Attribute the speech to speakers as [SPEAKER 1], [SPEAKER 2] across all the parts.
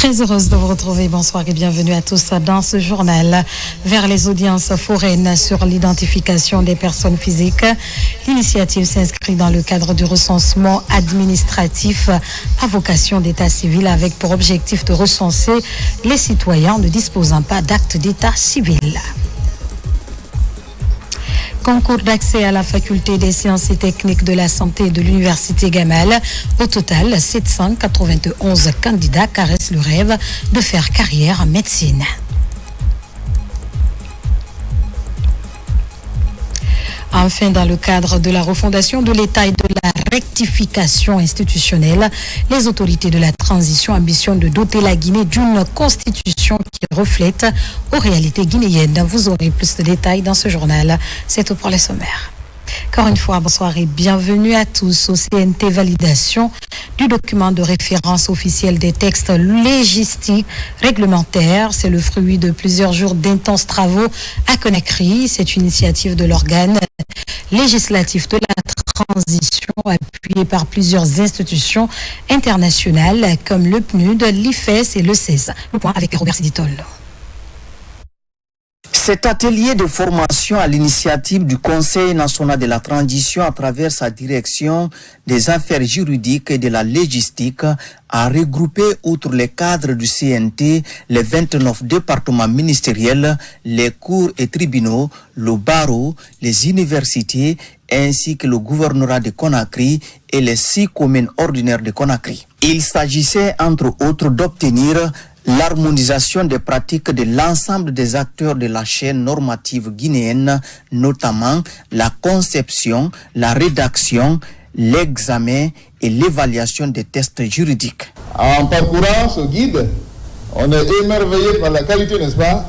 [SPEAKER 1] Très heureuse de vous retrouver. Bonsoir et bienvenue à tous dans ce journal. Vers les audiences foraines sur l'identification des personnes physiques, l'initiative s'inscrit dans le cadre du recensement administratif à vocation d'état civil avec pour objectif de recenser les citoyens ne disposant pas d'acte d'état civil. Concours d'accès à la faculté des sciences et techniques de la santé de l'université Gamal. Au total, 791 candidats caressent le rêve de faire carrière en médecine. Enfin, dans le cadre de la refondation de l'État et de la rectification institutionnelle, les autorités de la transition ambitionnent de doter la Guinée d'une constitution qui reflète aux réalités guinéennes. Vous aurez plus de détails dans ce journal. C'est tout pour les sommaires. Encore une fois, bonsoir et bienvenue à tous au CNT validation du document de référence officiel des textes légistiques réglementaires. C'est le fruit de plusieurs jours d'intenses travaux à Conakry. C'est une initiative de l'organe législatif de la transition appuyé par plusieurs institutions internationales comme le PNUD, l'IFES et le CES. Le point avec Robert Siditol.
[SPEAKER 2] Cet atelier de formation à l'initiative du Conseil national de la transition à travers sa direction des affaires juridiques et de la légistique a regroupé, outre les cadres du CNT, les 29 départements ministériels, les cours et tribunaux, le barreau, les universités, ainsi que le gouvernorat de Conakry et les 6 communes ordinaires de Conakry. Il s'agissait, entre autres, d'obtenir l'harmonisation des pratiques de l'ensemble des acteurs de la chaîne normative guinéenne, notamment la conception, la rédaction, l'examen et l'évaluation des tests juridiques.
[SPEAKER 3] En parcourant ce guide, on est émerveillé par la qualité, n'est-ce pas,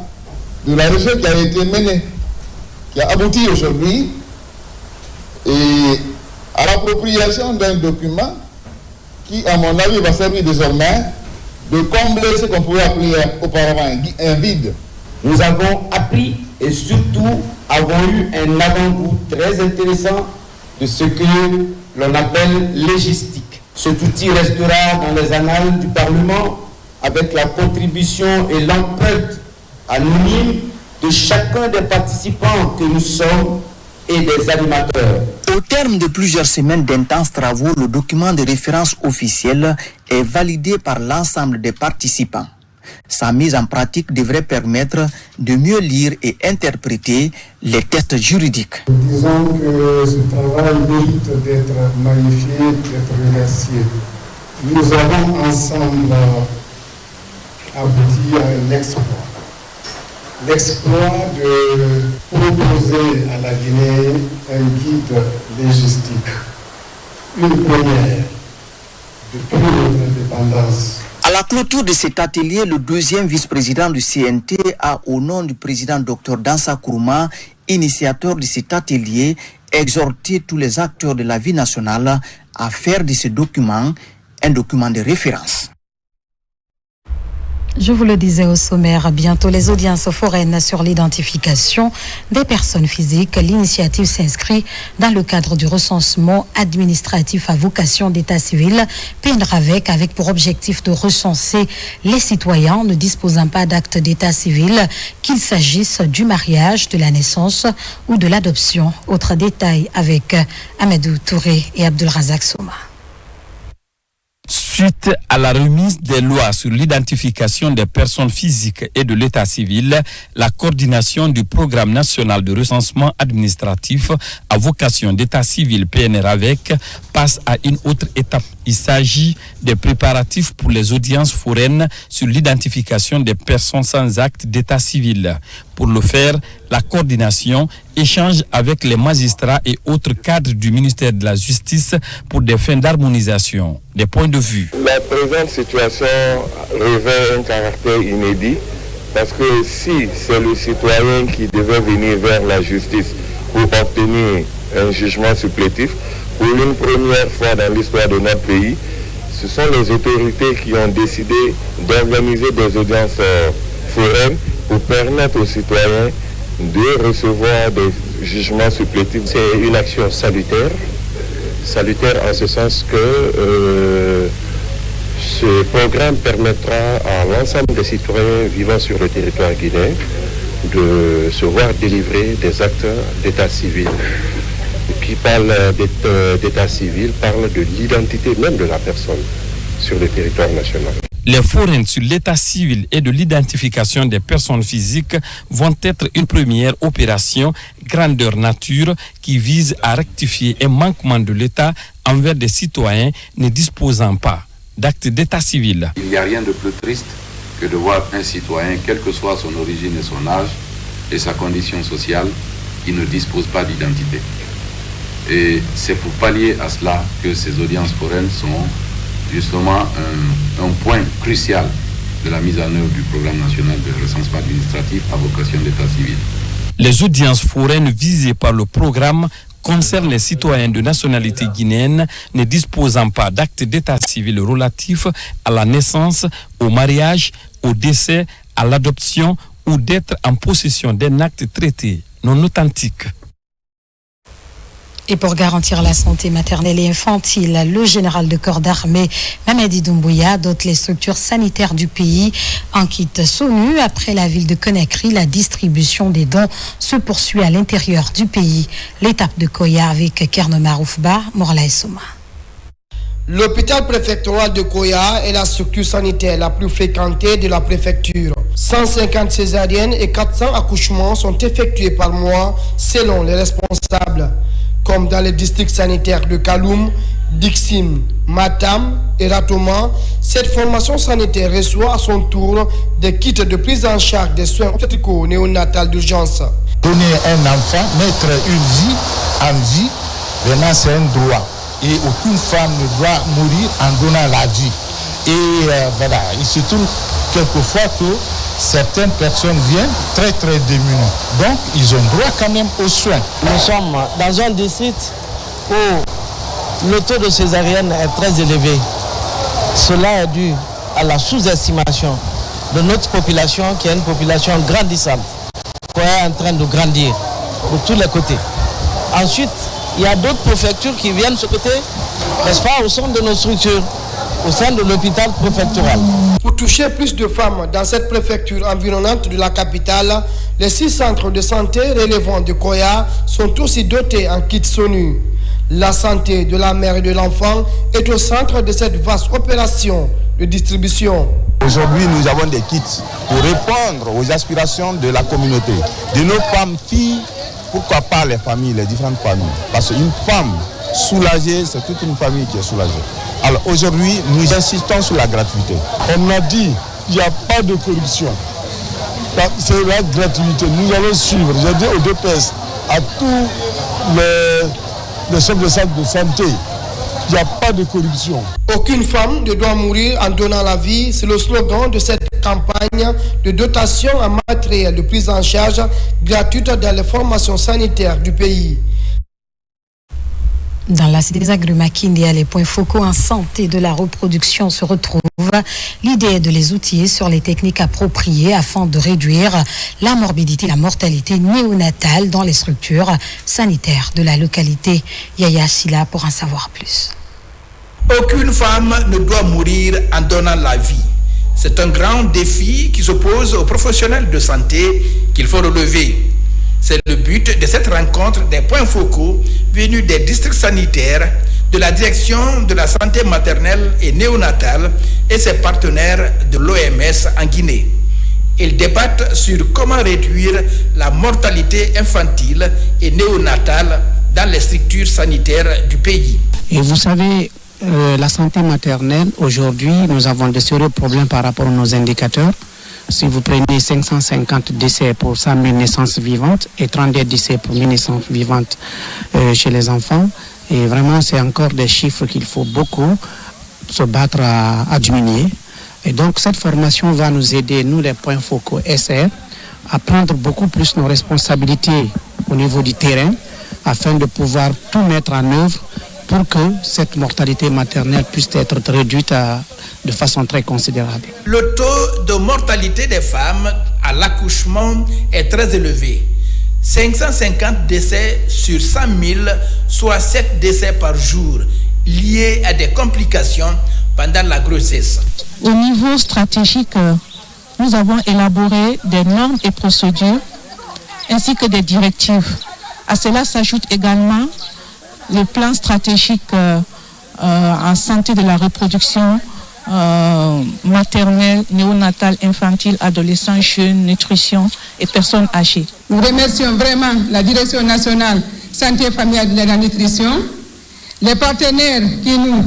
[SPEAKER 3] de la recherche qui a été menée, qui a abouti aujourd'hui et à l'appropriation d'un document qui, à mon avis, va servir désormais de combler ce qu'on pouvait appeler auparavant un vide.
[SPEAKER 4] Nous avons appris et surtout avons eu un avant-goût très intéressant de ce que l'on appelle légistique. Cet outil restera dans les annales du Parlement avec la contribution et l'empreinte anonyme de chacun des participants que nous sommes et des animateurs.
[SPEAKER 2] Au terme de plusieurs semaines d'intenses travaux, le document de référence officiel est validé par l'ensemble des participants. Sa mise en pratique devrait permettre de mieux lire et interpréter les textes juridiques.
[SPEAKER 5] Disons que ce travail mérite d'être magnifié, d'être remercié. Nous avons ensemble abouti à un exploit. L'exploit de proposer à la Guinée un guide légistique, une première depuis notre indépendance.
[SPEAKER 2] À la clôture de cet atelier, le deuxième vice-président du CNT a, au nom du président Dr Dansa Kourouma, initiateur de cet atelier, exhorté tous les acteurs de la vie nationale à faire de ce document un document de référence.
[SPEAKER 1] Je vous le disais au sommaire, bientôt les audiences foraines sur l'identification des personnes physiques. L'initiative s'inscrit dans le cadre du recensement administratif à vocation d'état civil, PNRAVEC, avec pour objectif de recenser les citoyens ne disposant pas d'acte d'état civil, qu'il s'agisse du mariage, de la naissance ou de l'adoption. Autre détail avec Amadou Touré et Abdelrazak Souma.
[SPEAKER 6] Suite à la remise des lois sur l'identification des personnes physiques et de l'état civil, la coordination du programme national de recensement administratif à vocation d'état civil PNRAVEC passe à une autre étape. Il s'agit des préparatifs pour les audiences foraines sur l'identification des personnes sans acte d'état civil. Pour le faire, la coordination échange avec les magistrats et autres cadres du ministère de la Justice pour des fins d'harmonisation. Des points de vue.
[SPEAKER 7] La présente situation revêt un caractère inédit parce que si c'est le citoyen qui devait venir vers la justice pour obtenir un jugement supplétif, pour une première fois dans l'histoire de notre pays, ce sont les autorités qui ont décidé d'organiser des audiences foraines pour permettre aux citoyens de recevoir des jugements supplétifs.
[SPEAKER 8] C'est une action salutaire en ce sens que
[SPEAKER 7] Ce programme permettra à l'ensemble des citoyens vivant sur le territoire guinéen de se voir délivrer des actes d'état civil. Et qui parle d'état civil, parle de l'identité même de la personne sur le territoire national.
[SPEAKER 6] Les foraines sur l'état civil et de l'identification des personnes physiques vont être une première opération grandeur nature qui vise à rectifier un manquement de l'État envers des citoyens ne disposant pas d'acte d'état civil.
[SPEAKER 8] Il n'y a rien de plus triste que de voir un citoyen, quelle que soit son origine et son âge et sa condition sociale, qui ne dispose pas d'identité. Et c'est pour pallier à cela que ces audiences foraines sont justement un point crucial de la mise en œuvre du programme national de recensement administratif à vocation d'état civil.
[SPEAKER 6] Les audiences foraines visées par le programme concernent les citoyens de nationalité guinéenne ne disposant pas d'acte d'état civil relatif à la naissance, au mariage, au décès, à l'adoption ou d'être en possession d'un acte traité non authentique.
[SPEAKER 1] Et pour garantir la santé maternelle et infantile, le général de corps d'armée Mamadi Doumbouya dote les structures sanitaires du pays en kit SONU. Après la ville de Conakry, la distribution des dons se poursuit à l'intérieur du pays. L'étape de Koya avec Kerno Roufba, Morla et Soma.
[SPEAKER 9] L'hôpital préfectoral de Koya est la structure sanitaire la plus fréquentée de la préfecture. 150 césariennes et 400 accouchements sont effectués par mois selon les responsables. Comme dans les districts sanitaires de Kaloum, Dixim, Matam et Ratoma, cette formation sanitaire reçoit à son tour des kits de prise en charge des soins obstétricaux néonatales d'urgence.
[SPEAKER 10] Donner un enfant, mettre une vie en vie, vraiment c'est un droit. Et aucune femme ne doit mourir en donnant la vie. Et voilà, il se trouve quelquefois que certaines personnes viennent très démunies. Donc, ils ont droit quand même aux soins.
[SPEAKER 11] Nous sommes dans un district où le taux de césarienne est très élevé. Cela est dû à la sous-estimation de notre population, qui est une population grandissante, qui est en train de grandir de tous les côtés. Ensuite, il y a d'autres préfectures qui viennent de ce côté, n'est-ce pas, au sein de nos structures, au sein de l'hôpital préfectoral.
[SPEAKER 9] Pour toucher plus de femmes dans cette préfecture environnante de la capitale, les 6 centres de santé relevant de Koya sont aussi dotés en kit SONU. La santé de la mère et de l'enfant est au centre de cette vaste opération de distribution.
[SPEAKER 10] Aujourd'hui, nous avons des kits pour répondre aux aspirations de la communauté, de nos femmes, filles, pourquoi pas les familles, les différentes familles. Parce qu'une femme soulagée, c'est toute une famille qui est soulagée. Alors aujourd'hui, nous insistons sur la gratuité.
[SPEAKER 5] On a dit qu'il n'y a pas de corruption. C'est la gratuité. Nous allons suivre, j'ai dit au DPS, à tous les chefs de centre de santé, il n'y a pas de corruption.
[SPEAKER 9] Aucune femme ne doit mourir en donnant la vie. C'est le slogan de cette campagne de dotation en matériel de prise en charge gratuite dans les formations sanitaires du pays.
[SPEAKER 1] Dans la cité des Agrumakindéa, les points focaux en santé de la reproduction se retrouvent. L'idée est de les outiller sur les techniques appropriées afin de réduire la morbidité et la mortalité néonatale dans les structures sanitaires de la localité. Yaya Silla pour en savoir plus.
[SPEAKER 12] Aucune femme ne doit mourir en donnant la vie. C'est un grand défi qui s'oppose aux professionnels de santé qu'il faut relever. C'est le but de cette rencontre des points focaux venus des districts sanitaires, de la direction de la santé maternelle et néonatale et ses partenaires de l'OMS en Guinée. Ils débattent sur comment réduire la mortalité infantile et néonatale dans les structures sanitaires du pays.
[SPEAKER 13] Et vous savez, la santé maternelle, aujourd'hui, nous avons de sérieux problèmes par rapport à nos indicateurs. Si vous prenez 550 décès pour 100 000 naissances vivantes et 32 décès pour 1000 naissances vivantes chez les enfants, et vraiment c'est encore des chiffres qu'il faut beaucoup se battre à diminuer. Et donc cette formation va nous aider, nous les points focaux SR, à prendre beaucoup plus nos responsabilités au niveau du terrain afin de pouvoir tout mettre en œuvre pour que cette mortalité maternelle puisse être réduite de façon très considérable.
[SPEAKER 12] Le taux de mortalité des femmes à l'accouchement est très élevé. 550 décès sur 100 000, soit 7 décès par jour, liés à des complications pendant la grossesse.
[SPEAKER 14] Au niveau stratégique, nous avons élaboré des normes et procédures ainsi que des directives. À cela s'ajoute également le plan stratégique en santé de la reproduction maternelle, néonatale, infantile, adolescent, jeune, nutrition et personnes âgées.
[SPEAKER 15] Nous remercions vraiment la Direction nationale santé familiale de la nutrition, les partenaires qui nous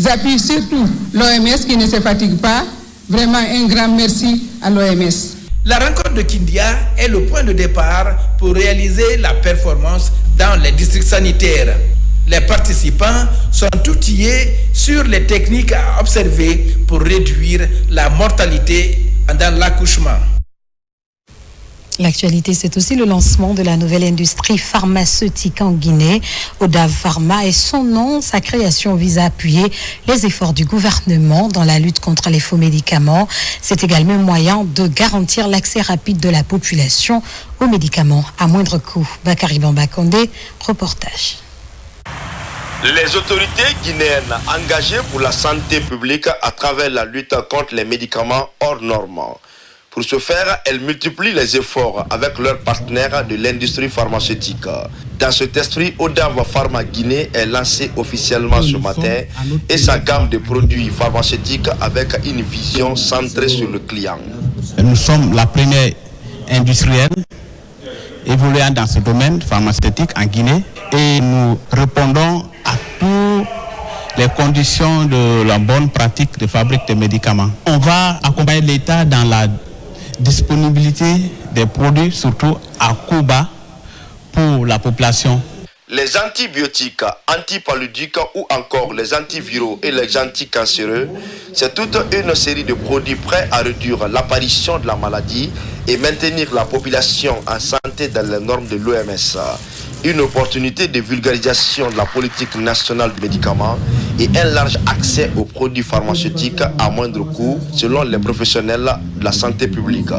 [SPEAKER 15] appuient, surtout l'OMS qui ne se fatigue pas. Vraiment un grand merci à l'OMS.
[SPEAKER 12] La rencontre de Kindia est le point de départ pour réaliser la performance dans les districts sanitaires. Les participants sont outillés sur les techniques à observer pour réduire la mortalité pendant l'accouchement.
[SPEAKER 1] L'actualité, c'est aussi le lancement de la nouvelle industrie pharmaceutique en Guinée, Odav Pharma, et son nom, sa création vise à appuyer les efforts du gouvernement dans la lutte contre les faux médicaments. C'est également un moyen de garantir l'accès rapide de la population aux médicaments à moindre coût. Bakary Bambakondé, reportage.
[SPEAKER 16] Les autorités guinéennes engagées pour la santé publique à travers la lutte contre les médicaments hors normes. Pour ce faire, elles multiplient les efforts avec leurs partenaires de l'industrie pharmaceutique. Dans cet esprit, Odav Pharma Guinée est lancé officiellement ce matin et sa gamme de produits pharmaceutiques avec une vision centrée sur le client.
[SPEAKER 17] Nous sommes la première industrielle évoluant dans ce domaine pharmaceutique en Guinée et nous répondons à toutes les conditions de la bonne pratique de fabrique de médicaments. On va accompagner l'État dans la disponibilité des produits, surtout à coût bas pour la population.
[SPEAKER 16] Les antibiotiques, antipaludiques ou encore les antiviraux et les anticancéreux, c'est toute une série de produits prêts à réduire l'apparition de la maladie et maintenir la population en santé dans les normes de l'OMS. Une opportunité de vulgarisation de la politique nationale du médicament et un large accès aux produits pharmaceutiques à moindre coût selon les professionnels de la santé publique.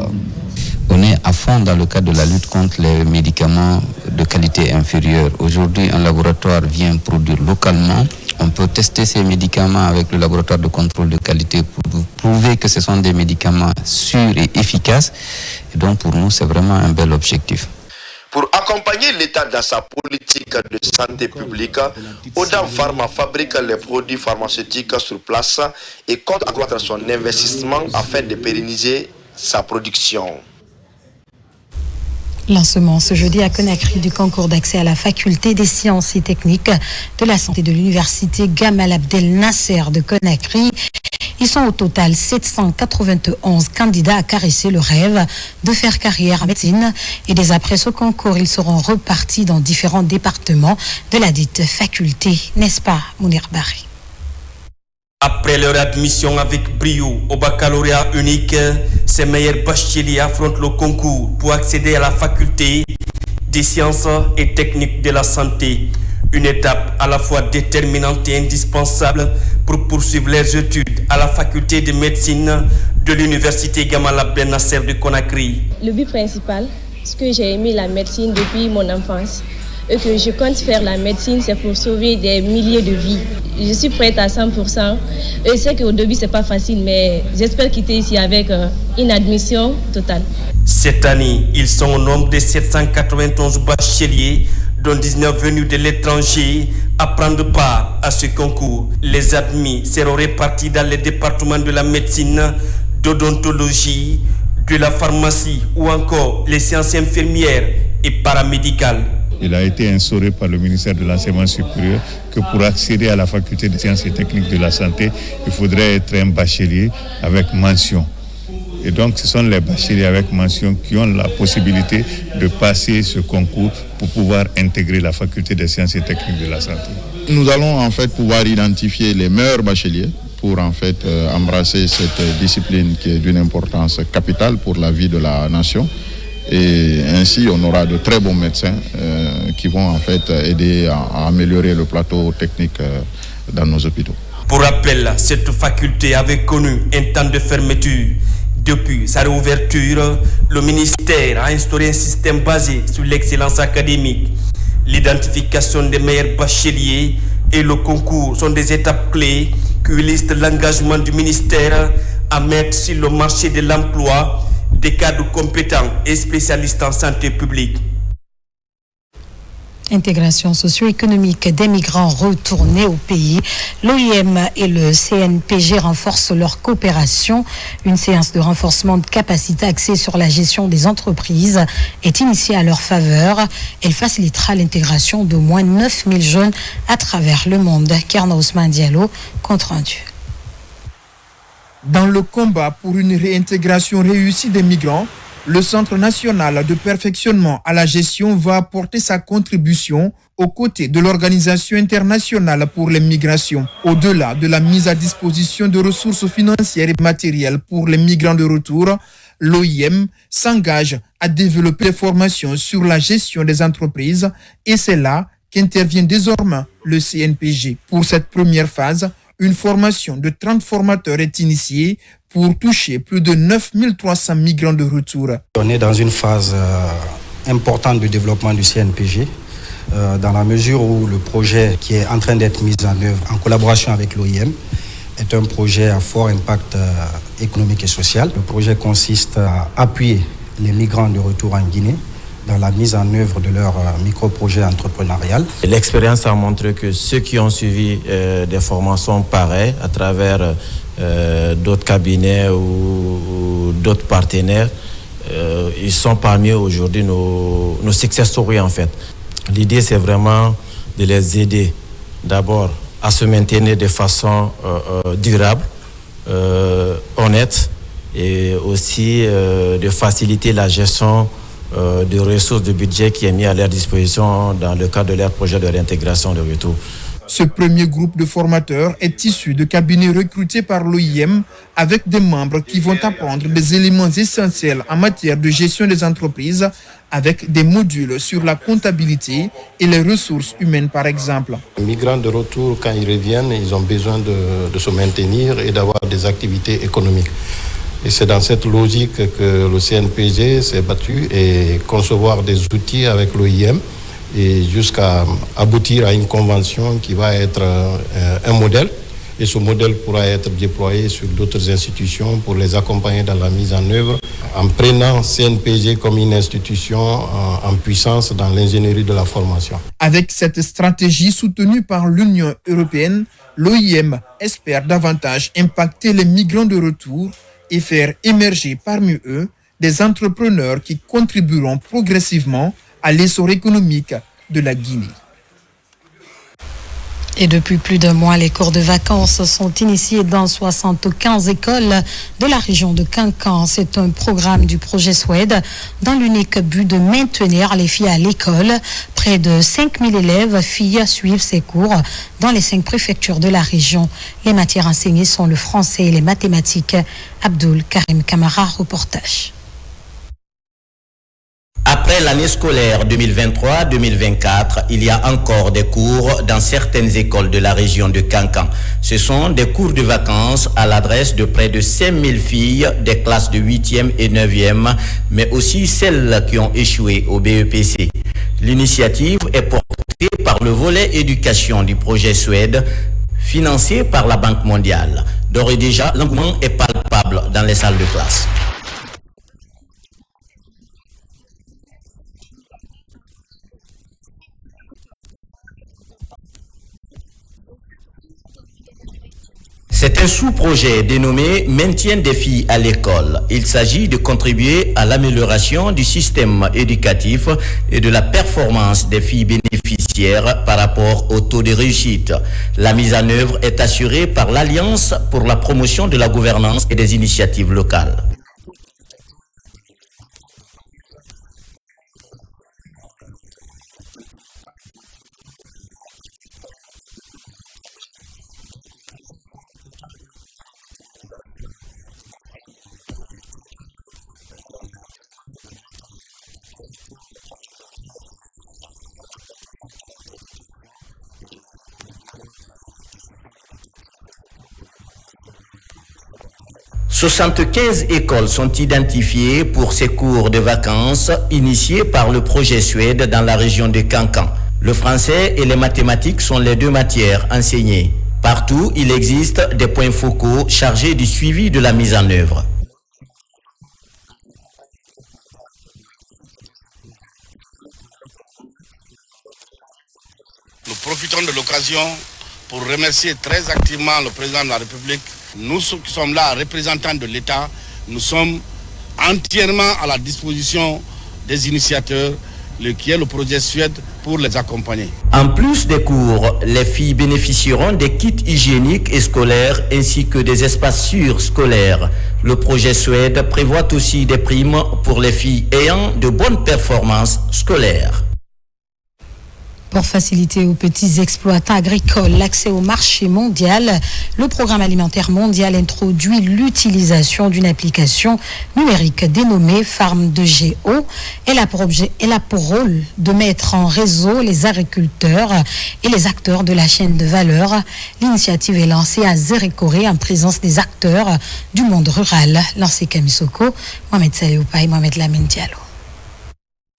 [SPEAKER 18] On est à fond dans le cadre de la lutte contre les médicaments de qualité inférieure. Aujourd'hui, un laboratoire vient produire localement. On peut tester ces médicaments avec le laboratoire de contrôle de qualité pour prouver que ce sont des médicaments sûrs et efficaces. Et donc pour nous, c'est vraiment un bel objectif.
[SPEAKER 16] Pour accompagner l'État dans sa politique de santé publique, Odav Pharma fabrique les produits pharmaceutiques sur place et compte accroître son investissement afin de pérenniser sa production.
[SPEAKER 1] Lancement ce jeudi à Conakry du concours d'accès à la faculté des sciences et techniques de la santé de l'université Gamal Abdel Nasser de Conakry. Ils sont au total 791 candidats à caresser le rêve de faire carrière en médecine. Et dès après ce concours, ils seront repartis dans différents départements de la dite faculté. N'est-ce pas, Mounir Bari?
[SPEAKER 19] Après leur admission avec brio au baccalauréat unique, ces meilleurs bacheliers affrontent le concours pour accéder à la faculté des sciences et techniques de la santé. Une étape à la fois déterminante et indispensable pour poursuivre les études à la faculté de médecine de l'université Gamal Abdel Nasser de Conakry.
[SPEAKER 20] Le but principal, c'est que j'ai aimé la médecine depuis mon enfance et que je compte faire la médecine, c'est pour sauver des milliers de vies. Je suis prête à 100%. Je sais qu'au début, c'est pas facile, mais j'espère quitter ici avec une admission totale.
[SPEAKER 19] Cette année, ils sont au nombre de 791 bacheliers, dont 19 venus de l'étranger, à prendre part à ce concours. Les admis seront répartis dans les départements de la médecine, d'odontologie, de la pharmacie ou encore les sciences infirmières et paramédicales.
[SPEAKER 21] Il a été instauré par le ministère de l'Enseignement supérieur que pour accéder à la faculté des sciences et techniques de la santé, il faudrait être un bachelier avec mention. Et donc, ce sont les bacheliers avec mention qui ont la possibilité de passer ce concours pour pouvoir intégrer la faculté des sciences et techniques de la santé.
[SPEAKER 22] Nous allons en fait pouvoir identifier les meilleurs bacheliers pour en fait embrasser cette discipline qui est d'une importance capitale pour la vie de la nation. Et ainsi, on aura de très bons médecins qui vont en fait aider à améliorer le plateau technique dans nos hôpitaux.
[SPEAKER 19] Pour rappel, cette faculté avait connu un temps de fermeture. Depuis sa réouverture, le ministère a instauré un système basé sur l'excellence académique. L'identification des meilleurs bacheliers et le concours sont des étapes clés qui illustre l'engagement du ministère à mettre sur le marché de l'emploi des cadres compétents et spécialistes en santé publique.
[SPEAKER 1] Intégration socio-économique des migrants retournés au pays. L'OIM et le CNPG renforcent leur coopération. Une séance de renforcement de capacité axée sur la gestion des entreprises est initiée à leur faveur. Elle facilitera l'intégration d'au moins 9000 jeunes à travers le monde. Kerna Ousmane Diallo, compte rendu.
[SPEAKER 3] Dans le combat pour une réintégration réussie des migrants, le Centre national de perfectionnement à la gestion va apporter sa contribution aux côtés de l'Organisation internationale pour les migrations. Au-delà de la mise à disposition de ressources financières et matérielles pour les migrants de retour, l'OIM s'engage à développer des formations sur la gestion des entreprises et c'est là qu'intervient désormais le CNPG. Pour cette première phase, une formation de 30 formateurs est initiée pour toucher plus de 9300 migrants de retour.
[SPEAKER 4] On est dans une phase importante de développement du CNPG, dans la mesure où le projet qui est en train d'être mis en œuvre en collaboration avec l'OIM est un projet à fort impact économique et social. Le projet consiste à appuyer les migrants de retour en Guinée dans la mise en œuvre de leur micro-projet entrepreneurial.
[SPEAKER 23] L'expérience a montré que ceux qui ont suivi des formations pareilles à travers d'autres cabinets ou d'autres partenaires, ils sont parmi aujourd'hui nos success stories en fait. L'idée c'est vraiment de les aider d'abord à se maintenir de façon durable, honnête et aussi de faciliter la gestion de ressources de budget qui est mis à leur disposition dans le cadre de leur projet de réintégration de retour.
[SPEAKER 3] Ce premier groupe de formateurs est issu de cabinets recrutés par l'OIM avec des membres qui vont apprendre des éléments essentiels en matière de gestion des entreprises avec des modules sur la comptabilité et les ressources humaines par exemple.
[SPEAKER 4] Les migrants de retour, quand ils reviennent, ils ont besoin de se maintenir et d'avoir des activités économiques. Et c'est dans cette logique que le CNPG s'est battu et concevoir des outils avec l'OIM et jusqu'à aboutir à une convention qui va être un modèle. Et ce modèle pourra être déployé sur d'autres institutions pour les accompagner dans la mise en œuvre en prenant CNPG comme une institution en puissance dans l'ingénierie de la formation.
[SPEAKER 3] Avec cette stratégie soutenue par l'Union européenne, l'OIM espère davantage impacter les migrants de retour et faire émerger parmi eux des entrepreneurs qui contribueront progressivement à l'essor économique de la Guinée.
[SPEAKER 1] Et depuis plus d'un mois, les cours de vacances sont initiés dans 75 écoles de la région de Kankan. C'est un programme du projet Suède dans l'unique but de maintenir les filles à l'école. Près de 5000 élèves, filles, suivent ces cours dans les 5 préfectures de la région. Les matières enseignées sont le français et les mathématiques. Abdul Karim Kamara, reportage.
[SPEAKER 24] Après l'année scolaire 2023-2024, il y a encore des cours dans certaines écoles de la région de Kankan. Ce sont des cours de vacances à l'adresse de près de 5000 filles des classes de 8e et 9e, mais aussi celles qui ont échoué au BEPC. L'initiative est portée par le volet éducation du projet Suède, financé par la Banque mondiale. D'ores et déjà, l'engouement est palpable dans les salles de classe. C'est un sous-projet dénommé « Maintien des filles à l'école ». Il s'agit de contribuer à l'amélioration du système éducatif et de la performance des filles bénéficiaires par rapport au taux de réussite. La mise en œuvre est assurée par l'Alliance pour la promotion de la gouvernance et des initiatives locales. « 75 écoles sont identifiées pour ces cours de vacances initiés par le projet Suède dans la région de Kankan. Le français et les mathématiques sont les 2 matières enseignées. Partout, il existe des points focaux chargés du suivi de la mise en œuvre.
[SPEAKER 2] Nous profitons de l'occasion pour remercier très activement le président de la République. Nous qui sommes là, représentants de l'État, nous sommes entièrement à la disposition des initiateurs, qui est le projet Suède, pour les accompagner.
[SPEAKER 24] En plus des cours, les filles bénéficieront des kits hygiéniques et scolaires ainsi que des espaces sûrs scolaires. Le projet Suède prévoit aussi des primes pour les filles ayant de bonnes performances scolaires.
[SPEAKER 1] Pour faciliter aux petits exploitants agricoles l'accès au marché mondial, le Programme alimentaire mondial introduit l'utilisation d'une application numérique dénommée Farm 2GO. Elle a pour rôle de mettre en réseau les agriculteurs et les acteurs de la chaîne de valeur. L'initiative est lancée à Zérékoré en présence des acteurs du monde rural. Lancé Kamisoko, Mohamed Salioupa et Mohamed Lamine Diallo.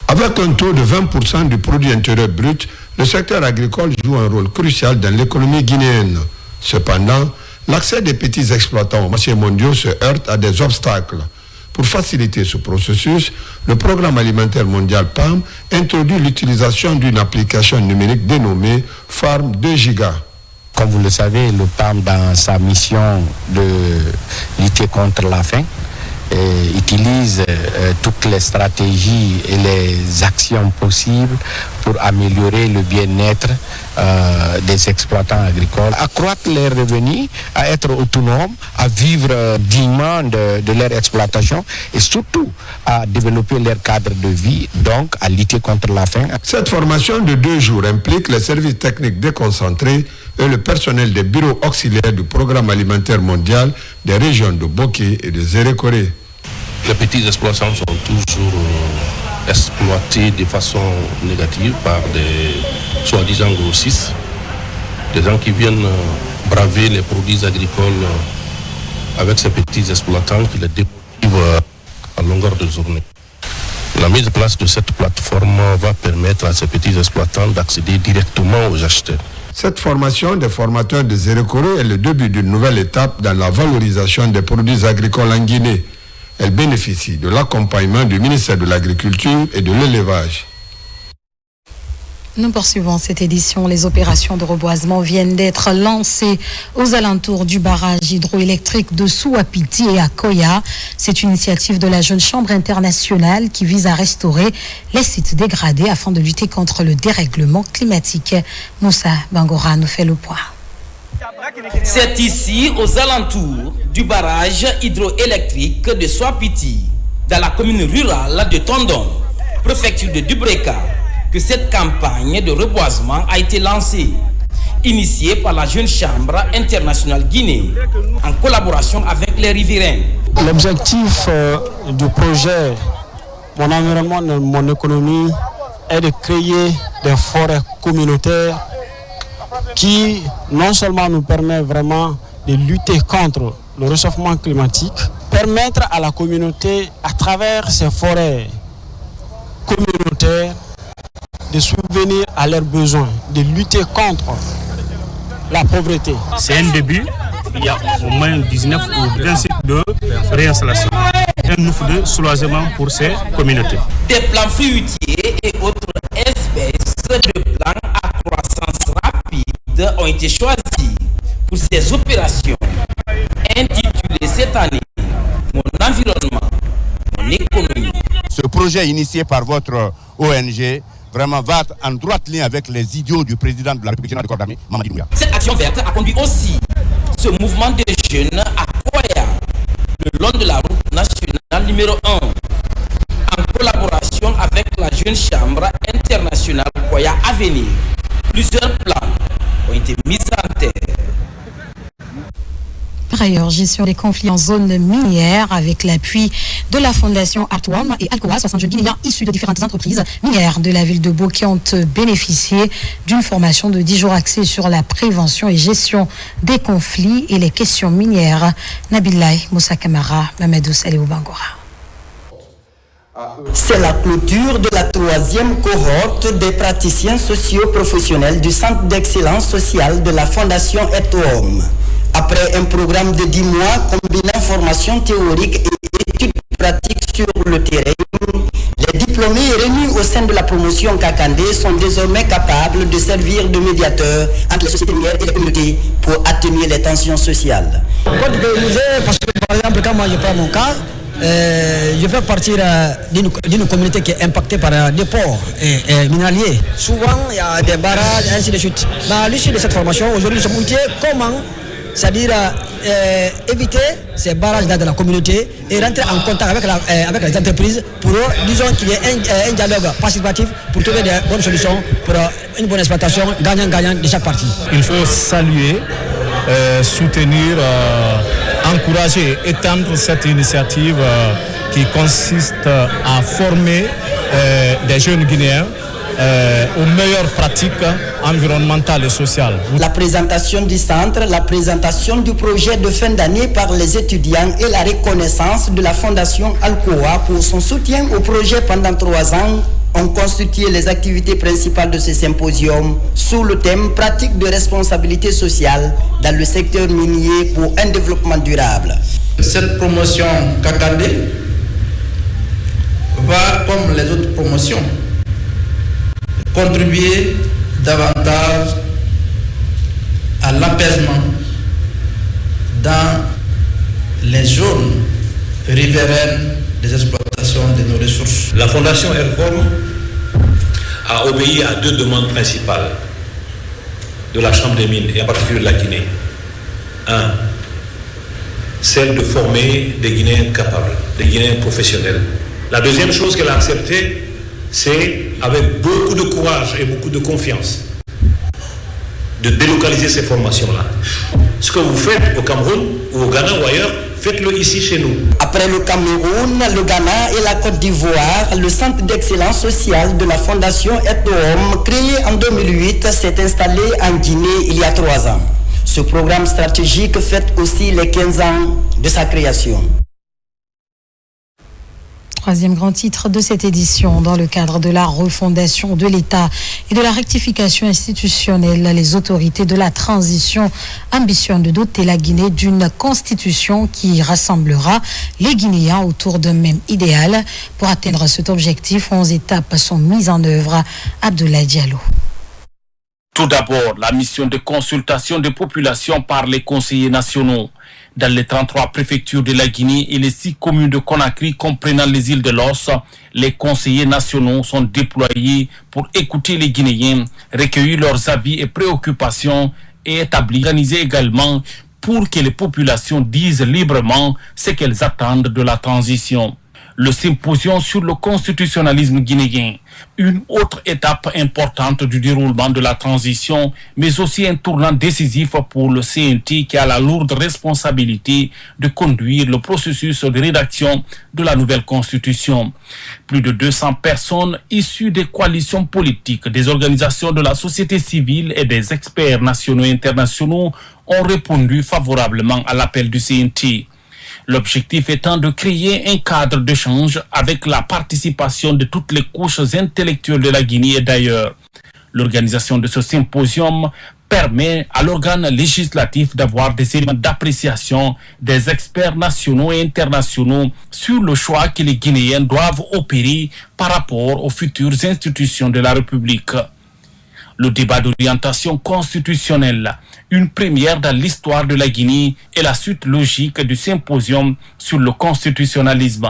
[SPEAKER 6] Avec un taux de 20% du produit intérieur brut, le secteur agricole joue un rôle crucial dans l'économie guinéenne. Cependant, l'accès des petits exploitants aux marchés mondiaux se heurte à des obstacles. Pour faciliter ce processus, le Programme alimentaire mondial PAM introduit l'utilisation d'une application numérique dénommée Farm 2GO.
[SPEAKER 7] Comme vous le savez, le PAM, dans sa mission de lutter contre la faim, utilise toutes les stratégies et les actions possibles pour améliorer le bien-être des exploitants agricoles, accroître leurs revenus, à être autonomes, à vivre dignement de leur exploitation et surtout à développer leur cadre de vie, donc à lutter contre la faim.
[SPEAKER 6] Cette formation de 2 jours implique les services techniques déconcentrés et le personnel des bureaux auxiliaires du Programme alimentaire mondial des régions de Boké et de Zérékoré.
[SPEAKER 8] Les petits exploitants sont toujours exploités de façon négative par des soi-disant grossistes, des gens qui viennent braver les produits agricoles avec ces petits exploitants qui les démotivent à longueur de journée. La mise en place de cette plateforme va permettre à ces petits exploitants d'accéder directement aux acheteurs.
[SPEAKER 6] Cette formation des formateurs de Zérékoré est le début d'une nouvelle étape dans la valorisation des produits agricoles en Guinée. Elle bénéficie de l'accompagnement du ministère de l'Agriculture et de l'Élevage.
[SPEAKER 1] Nous poursuivons cette édition. Les opérations de reboisement viennent d'être lancées aux alentours du barrage hydroélectrique de Souapiti et à Koya. C'est une initiative de la Jeune Chambre internationale qui vise à restaurer les sites dégradés afin de lutter contre le dérèglement climatique. Moussa Bangora nous fait le point.
[SPEAKER 25] C'est ici, aux alentours du barrage hydroélectrique de Souapiti, dans la commune rurale de Tondon, préfecture de Dubreka, que cette campagne de reboisement a été lancée, initiée par la Jeune Chambre internationale Guinée, en collaboration avec les riverains.
[SPEAKER 13] L'objectif du projet Mon environnement, mon économie est de créer des forêts communautaires qui non seulement nous permet vraiment de lutter contre le réchauffement climatique, permettre à la communauté, à travers ces forêts communautaires, de subvenir à leurs besoins, de lutter contre la pauvreté.
[SPEAKER 26] C'est un début, il y a au moins 19 ou 20 sites de réinstallation. Un ouf de soulagement pour ces communautés.
[SPEAKER 25] Des plants fruitiers et autres espèces de plants à croissance rapide ont été choisis pour ces opérations intitulées cette année Mon environnement, mon économie.
[SPEAKER 27] Ce projet initié par votre ONG vraiment va en droite ligne avec les idéaux du président de la République de Kordami, Mamadi Doumbouya.
[SPEAKER 25] Cette action verte a conduit aussi ce mouvement de jeunes à Koya, le long de la route nationale numéro 1, en collaboration avec la Jeune Chambre internationale Koya Avenir. Plusieurs plans ont été mis en terre.
[SPEAKER 1] Par ailleurs, gestion des conflits en zone minière avec l'appui de la fondation Artouam et Alcoa, 60 jeunes Guinéens issus de différentes entreprises minières de la ville de Boké ont bénéficié d'une formation de 10 jours axée sur la prévention et gestion des conflits et les questions minières. Nabilaï Moussa Kamara, Mamadou Salihou Bangora.
[SPEAKER 24] C'est la clôture de la 3e cohorte des praticiens socio-professionnels du Centre d'excellence sociale de la Fondation Eto'Homme. Après un programme de 10 mois combinant formation théorique et études pratiques sur le terrain, les diplômés réunis au sein de la promotion Kakandé sont désormais capables de servir de médiateurs entre les sociétés minières et les communautés pour atténuer les tensions sociales.
[SPEAKER 5] Parce que par exemple, quand moi je prends mon cas, je fais partir d'une communauté qui est impactée par des ports minéraliers. Souvent, il y a des barrages, ainsi de suite. À l'issue de cette formation, aujourd'hui, nous sommes outillés comment, c'est-à-dire éviter ces barrages dans la communauté et rentrer en contact avec les entreprises pour, disons, qu'il y ait un dialogue participatif pour trouver des bonnes solutions pour une bonne exploitation gagnant-gagnant de chaque partie.
[SPEAKER 9] Il faut saluer, soutenir, encourager, étendre cette initiative qui consiste à former des jeunes Guinéens aux meilleures pratiques environnementales et sociales.
[SPEAKER 24] La présentation du centre, la présentation du projet de fin d'année par les étudiants et la reconnaissance de la Fondation Alcoa pour son soutien au projet pendant 3 ans ont constitué les activités principales de ce symposium sous le thème pratique de responsabilité sociale dans le secteur minier pour un développement durable.
[SPEAKER 10] Cette promotion Kakandé va, comme les autres promotions, contribuer davantage à l'apaisement dans les zones riveraines des exploitations de nos ressources.
[SPEAKER 11] La Fondation Aircom a obéi à 2 demandes principales de la Chambre des mines et en particulier de la Guinée. 1. Celle de former des Guinéens capables, des Guinéens professionnels. La deuxième chose qu'elle a acceptée, c'est avec beaucoup de courage et beaucoup de confiance de délocaliser ces formations-là. Ce que vous faites au Cameroun ou au Ghana ou ailleurs, faites-le ici chez nous.
[SPEAKER 24] Après le Cameroun, le Ghana et la Côte d'Ivoire, le Centre d'excellence sociale de la Fondation Eto'Homme, créé en 2008, s'est installé en Guinée il y a 3 ans. Ce programme stratégique fête aussi les 15 ans de sa création.
[SPEAKER 1] 3e grand titre de cette édition. Dans le cadre de la refondation de l'État et de la rectification institutionnelle, les autorités de la transition ambitionnent de doter la Guinée d'une constitution qui rassemblera les Guinéens autour d'un même idéal. Pour atteindre cet objectif, 11 étapes sont mises en œuvre. Abdoulaye Diallo.
[SPEAKER 12] Tout d'abord, la mission de consultation des populations par les conseillers nationaux. Dans les 33 préfectures de la Guinée et les 6 communes de Conakry comprenant les îles de l'Os, les conseillers nationaux sont déployés pour écouter les Guinéens, recueillir leurs avis et préoccupations et organiser également pour que les populations disent librement ce qu'elles attendent de la transition. Le symposium sur le constitutionnalisme guinéen, une autre étape importante du déroulement de la transition, mais aussi un tournant décisif pour le CNT qui a la lourde responsabilité de conduire le processus de rédaction de la nouvelle constitution. Plus de 200 personnes issues des coalitions politiques, des organisations de la société civile et des experts nationaux et internationaux ont répondu favorablement à l'appel du CNT. L'objectif étant de créer un cadre d'échange avec la participation de toutes les couches intellectuelles de la Guinée et d'ailleurs. L'organisation de ce symposium permet à l'organe législatif d'avoir des éléments d'appréciation des experts nationaux et internationaux sur le choix que les Guinéens doivent opérer par rapport aux futures institutions de la République. Le débat d'orientation constitutionnelle, une première dans l'histoire de la Guinée, est la suite logique du symposium sur le constitutionnalisme.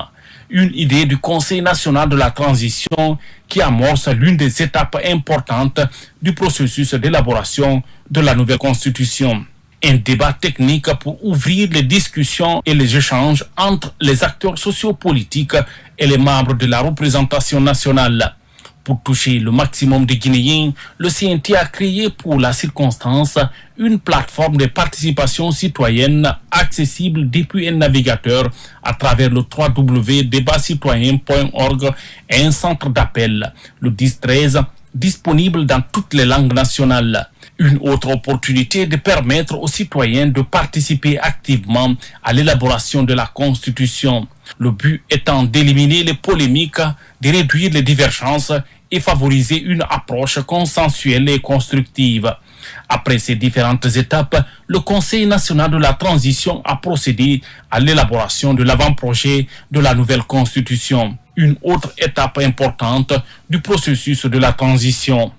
[SPEAKER 12] Une idée du Conseil national de la transition qui amorce l'une des étapes importantes du processus d'élaboration de la nouvelle constitution. Un débat technique pour ouvrir les discussions et les échanges entre les acteurs sociopolitiques et les membres de la représentation nationale. Pour toucher le maximum de Guinéens, le CNT a créé pour la circonstance une plateforme de participation citoyenne accessible depuis un navigateur à travers le www.debatcitoyen.org et un centre d'appel, le 1013 disponible dans toutes les langues nationales. Une autre opportunité de permettre aux citoyens de participer activement à l'élaboration de la Constitution. Le but étant d'éliminer les polémiques, de réduire les divergences et favoriser une approche consensuelle et constructive. Après ces différentes étapes, le Conseil national de la transition a procédé à l'élaboration de l'avant-projet de la nouvelle Constitution, une autre étape importante du processus de la transition.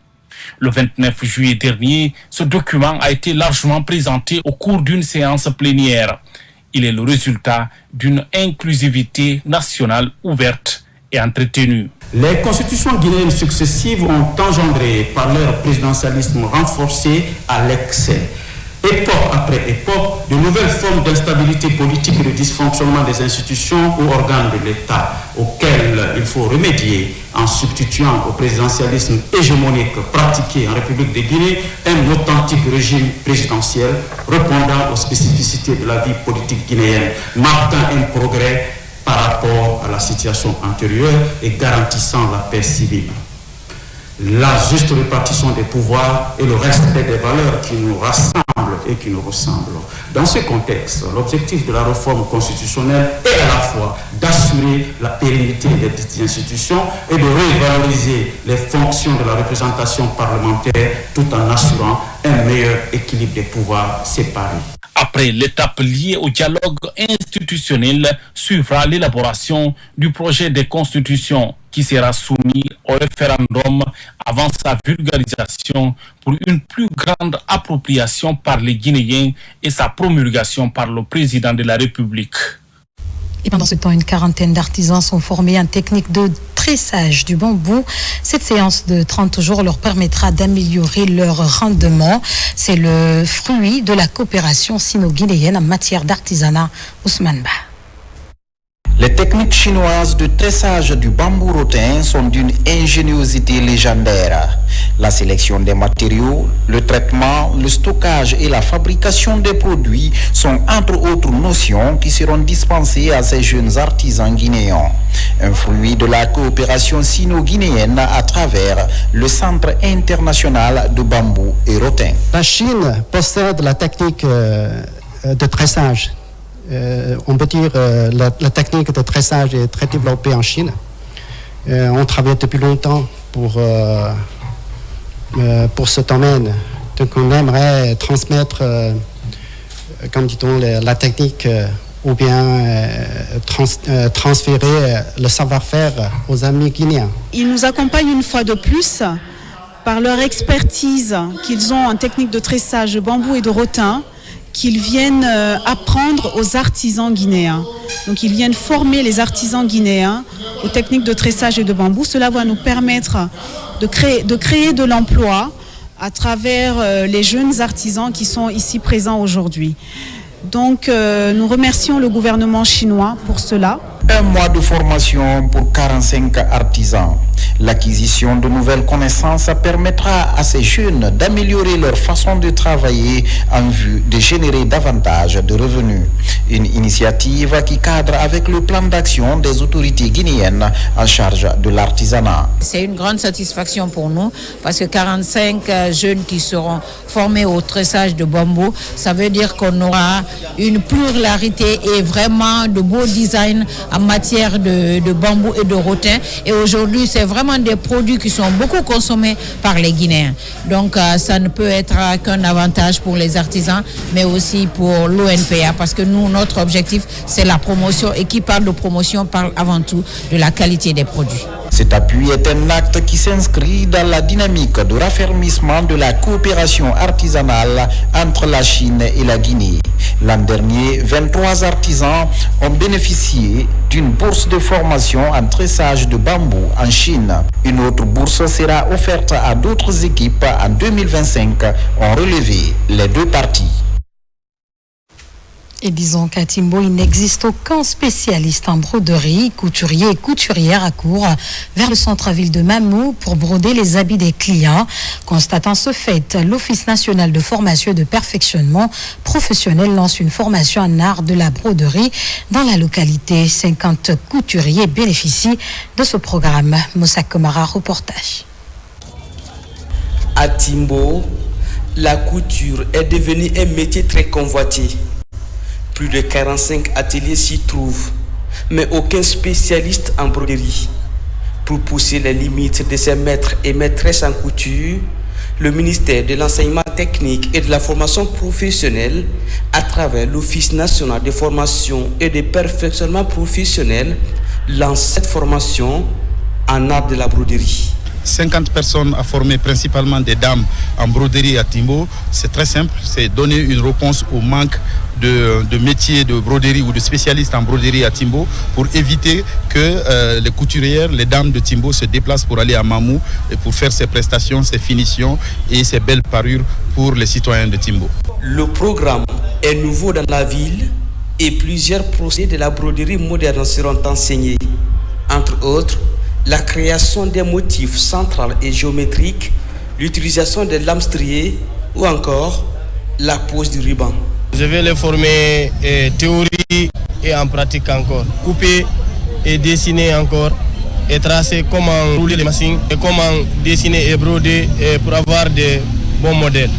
[SPEAKER 12] Le 29 juillet dernier, ce document a été largement présenté au cours d'une séance plénière. Il est le résultat d'une inclusivité nationale ouverte et entretenue.
[SPEAKER 14] Les constitutions guinéennes successives ont engendré par leur présidentialisme renforcé à l'excès, époque après époque, de nouvelles formes d'instabilité politique et de dysfonctionnement des institutions ou organes de l'État, auxquels il faut remédier en substituant au présidentialisme hégémonique pratiqué en République de Guinée un authentique régime présidentiel répondant aux spécificités de la vie politique guinéenne, marquant un progrès par rapport à la situation antérieure et garantissant la paix civile. La juste répartition des pouvoirs et le respect des valeurs qui nous rassemblent et qui nous ressemblent. Dans ce contexte, l'objectif de la réforme constitutionnelle est à la fois d'assurer la pérennité des institutions et de revaloriser les fonctions de la représentation parlementaire tout en assurant un meilleur équilibre des pouvoirs séparés.
[SPEAKER 12] Après l'étape liée au dialogue institutionnel, suivra l'élaboration du projet de constitution qui sera soumis au référendum avant sa vulgarisation pour une plus grande appropriation par les Guinéens et sa promulgation par le président de la République.
[SPEAKER 1] Et pendant ce temps, une quarantaine d'artisans sont formés en technique de tressage du bambou. Cette séance de 30 jours leur permettra d'améliorer leur rendement. C'est le fruit de la coopération sino-guinéenne en matière d'artisanat. Ousmane Ba.
[SPEAKER 15] Les techniques chinoises de tressage du bambou rotin sont d'une ingéniosité légendaire. La sélection des matériaux, le traitement, le stockage et la fabrication des produits sont entre autres notions qui seront dispensées à ces jeunes artisans guinéens. Un fruit de la coopération sino-guinéenne à travers le Centre international de bambou et rotin.
[SPEAKER 16] La Chine possède la technique de tressage. On peut dire la technique de tressage est très développée en Chine. On travaille depuis longtemps pour ce domaine. Donc on aimerait transmettre, comme dit-on, la technique ou bien transférer le savoir-faire aux amis guinéens.
[SPEAKER 17] Ils nous accompagnent une fois de plus par leur expertise qu'ils ont en technique de tressage de bambou et de rotin, qu'ils viennent apprendre aux artisans guinéens. Donc ils viennent former les artisans guinéens aux techniques de tressage et de bambou. Cela va nous permettre de créer de l'emploi à travers les jeunes artisans qui sont ici présents aujourd'hui. Donc nous remercions le gouvernement chinois pour cela.
[SPEAKER 15] Un mois de formation pour 45 artisans. L'acquisition de nouvelles connaissances permettra à ces jeunes d'améliorer leur façon de travailler en vue de générer davantage de revenus. Une initiative qui cadre avec le plan d'action des autorités guinéennes en charge de l'artisanat.
[SPEAKER 18] C'est une grande satisfaction pour nous parce que 45 jeunes qui seront formés au tressage de bambou, ça veut dire qu'on aura une pluralité et vraiment de beaux designs en matière de bambou et de rotin. Et aujourd'hui, c'est vraiment des produits qui sont beaucoup consommés par les Guinéens. Donc, ça ne peut être qu'un avantage pour les artisans, mais aussi pour l'ONPA, parce que nous, notre objectif, c'est la promotion. Et qui parle de promotion parle avant tout de la qualité des produits.
[SPEAKER 15] Cet appui est un acte qui s'inscrit dans la dynamique de raffermissement de la coopération artisanale entre la Chine et la Guinée. L'an dernier, 23 artisans ont bénéficié d'une bourse de formation en tressage de bambou en Chine. Une autre bourse sera offerte à d'autres équipes en 2025, ont relevé les deux parties.
[SPEAKER 1] Et disons qu'à Timbo, il n'existe aucun spécialiste en broderie, couturier et couturière à court vers le centre-ville de Mamou pour broder les habits des clients. Constatant ce fait, l'Office national de formation et de perfectionnement professionnel lance une formation en art de la broderie dans la localité. 50 couturiers bénéficient de ce programme. Moussa Komara, reportage.
[SPEAKER 25] À Timbo, la couture est devenue un métier très convoité. Plus de 45 ateliers s'y trouvent, mais aucun spécialiste en broderie. Pour pousser les limites de ces maîtres et maîtresses en couture, le ministère de l'Enseignement technique et de la formation professionnelle, à travers l'Office national de formation et de perfectionnement professionnel, lance cette formation en art de la broderie.
[SPEAKER 3] 50 personnes à former, principalement des dames en broderie à Timbo. C'est très simple, c'est donner une réponse au manque de métiers de broderie ou de spécialistes en broderie à Timbo pour éviter que les couturières, les dames de Timbo se déplacent pour aller à Mamou et pour faire ces prestations, ces finitions et ces belles parures pour les citoyens de Timbo.
[SPEAKER 25] Le programme est nouveau dans la ville et plusieurs procédés de la broderie moderne seront enseignés. Entre autres, la création des motifs centrales et géométriques, l'utilisation des lames striées ou encore la pose du ruban.
[SPEAKER 4] Je vais les former théorie et en pratique encore. Couper et dessiner encore et tracer comment rouler les machines et comment dessiner et broder pour avoir de bons modèles.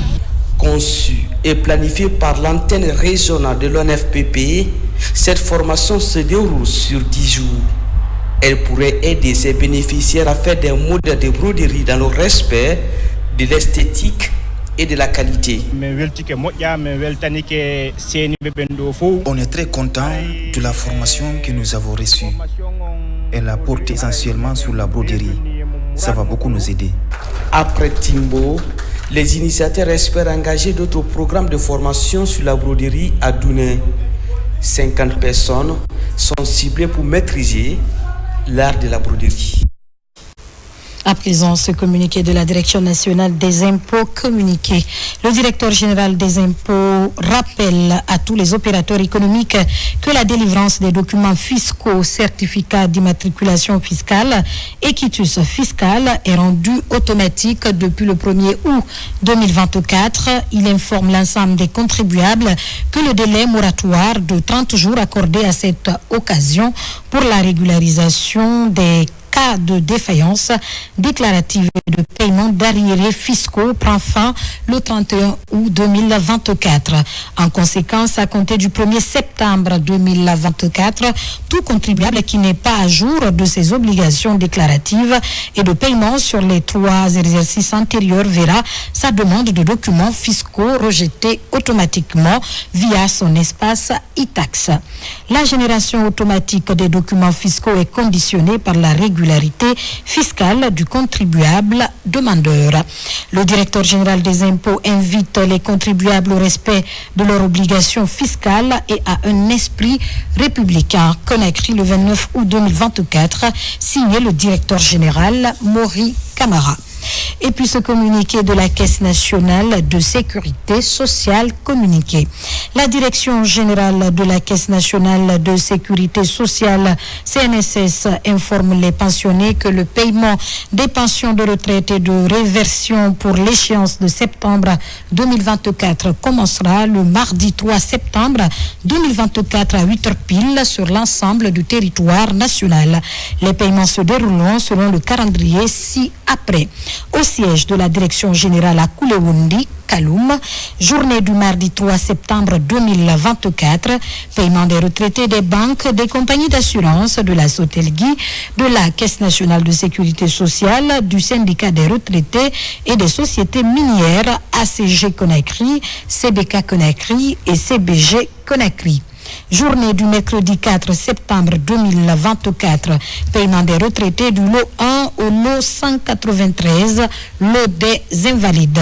[SPEAKER 25] Conçue et planifiée par l'antenne régionale de l'ONFPP, cette formation se déroule sur 10 jours. Elle pourrait aider ses bénéficiaires à faire des modèles de broderie dans le respect de l'esthétique et de la qualité.
[SPEAKER 19] On est très content de la formation que nous avons reçue. Elle a porté essentiellement sur la broderie. Ça va beaucoup nous aider.
[SPEAKER 25] Après Timbo, les initiateurs espèrent engager d'autres programmes de formation sur la broderie à Douné. 50 personnes sont ciblées pour maîtriser l'art de la broderie.
[SPEAKER 1] À présent, ce communiqué de la Direction nationale des impôts communiqué. Le directeur général des impôts rappelle à tous les opérateurs économiques que la délivrance des documents fiscaux, certificats d'immatriculation fiscale et quitus fiscal est rendue automatique depuis le 1er août 2024. Il informe l'ensemble des contribuables que le délai moratoire de 30 jours accordé à cette occasion pour la régularisation des cas de défaillance déclarative de paiement d'arriérés fiscaux prend fin le 31 août 2024. En conséquence, à compter du 1er septembre 2024, tout contribuable qui n'est pas à jour de ses obligations déclaratives et de paiement sur les 3 exercices antérieurs verra sa demande de documents fiscaux rejetée automatiquement via son espace e-tax. La génération automatique des documents fiscaux est conditionnée par la régularité fiscale du contribuable demandeur. Le directeur général des impôts invite les contribuables au respect de leurs obligations fiscales et à un esprit républicain. Conakry le 29 août 2024, signé le directeur général Maury Camara. Et puis ce communiqué de la Caisse nationale de sécurité sociale communiqué. La direction générale de la Caisse nationale de sécurité sociale, CNSS, informe les pensionnés que le paiement des pensions de retraite et de réversion pour l'échéance de septembre 2024 commencera le mardi 3 septembre 2024 à 8h pile sur l'ensemble du territoire national. Les paiements se dérouleront selon le calendrier ci-après. Au siège de la direction générale à Koulewundi, Kaloum, journée du mardi 3 septembre 2024, paiement des retraités des banques, des compagnies d'assurance, de la Sotelgui, de la Caisse nationale de sécurité sociale, du syndicat des retraités et des sociétés minières ACG Conakry, CBK Conakry et CBG Conakry. Journée du mercredi 4 septembre 2024, paiement des retraités du lot 1 au lot 193, lot des invalides.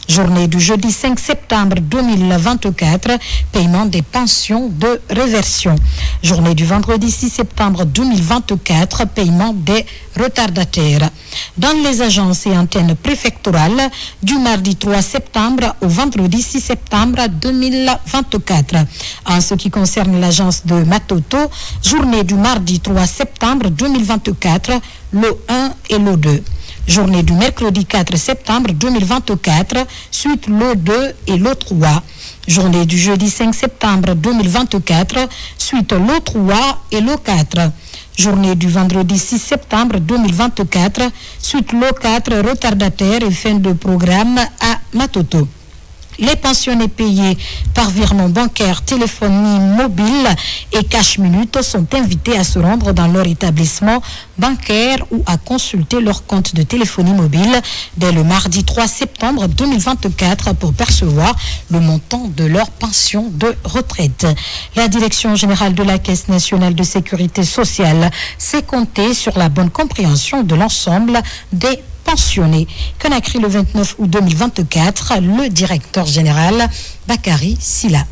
[SPEAKER 1] Journée du jeudi 5 septembre 2024, paiement des pensions de réversion. Journée du vendredi 6 septembre 2024, paiement des retardataires. Dans les agences et antennes préfectorales, du mardi 3 septembre au vendredi 6 septembre 2024. En ce qui concerne l'agence de Matoto, journée du mardi 3 septembre 2024, lot 1 et lot 2. Journée du mercredi 4 septembre 2024, suite lot 2 et lot 3. Journée du jeudi 5 septembre 2024, suite lot 3 et lot 4. Journée du vendredi 6 septembre 2024, suite l'O4 retardataire et fin de programme à Matoto. Les pensionnés payés par virement bancaire, téléphonie mobile et cash minute sont invités à se rendre dans leur établissement bancaire ou à consulter leur compte de téléphonie mobile dès le mardi 3 septembre 2024 pour percevoir le montant de leur pension de retraite. La Direction générale de la Caisse nationale de sécurité sociale s'est comptée sur la bonne compréhension de l'ensemble des pensionnés. Conakry le 29 août 2024, le directeur général Bakary Silla.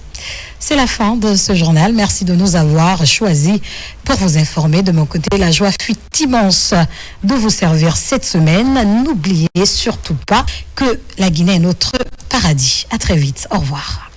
[SPEAKER 1] C'est la fin de ce journal. Merci de nous avoir choisis pour vous informer. De mon côté, la joie fut immense de vous servir cette semaine. N'oubliez surtout pas que la Guinée est notre paradis. À très vite. Au revoir.